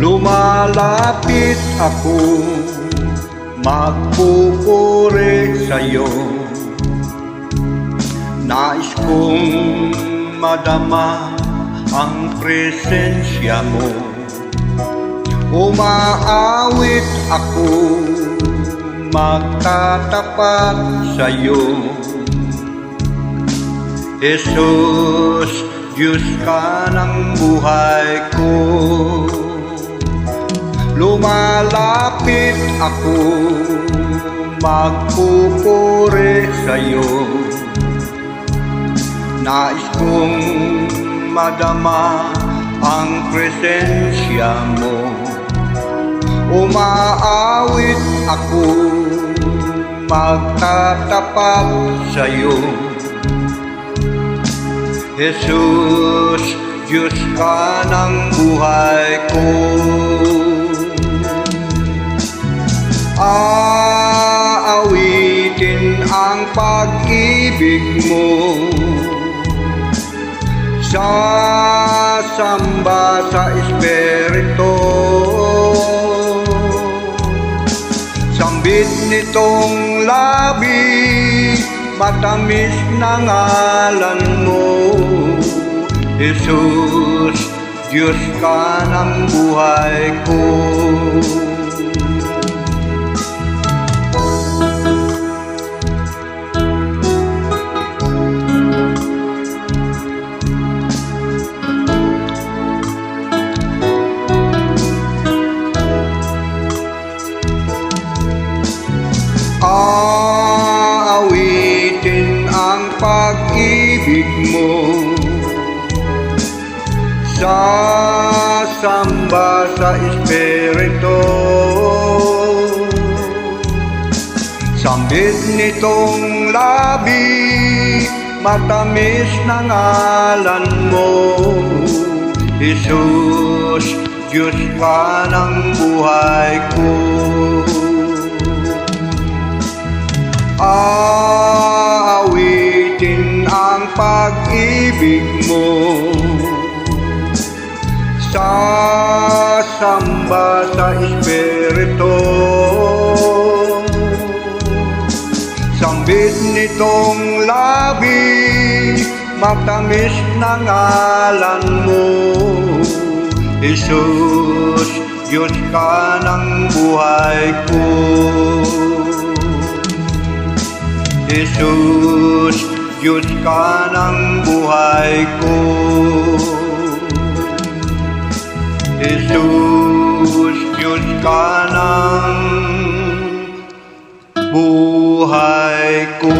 Lumalapit ako, magpupuri sa'yo. Nais kong madama ang presensya mo. Umaawit ako, magtatapat sa'yo. Jesus, Diyos ka ng buhay ko. Lumalapit ako, magpupuri sa'yo. Nais kong madama ang presensya mo. Umaawit ako, magtatapat sa'yo. Jesus, Diyos ka ng buhay ko. Aawitin ang pag-ibig mo, sasamba sa Espiritu. Sambit nitong labi, matamis na ngalan mo. Jesus, Diyos ka ng buhay ko. Aawitin ang pag-ibig mo, sasamba sa Espiritu. Sambit nitong labi, matamis na ngalan mo. Jesus, Diyos ka ng buhay ko. Aawitin ang pag-ibig mo, sasamba sa Espiritu. Sambit nitong labi, matamis na ngalan mo. Jesus, Diyos ka ng buhay ko. Jesus, Diyos ka ng buhay ko. Jesus, Diyos ka ng buhay ko.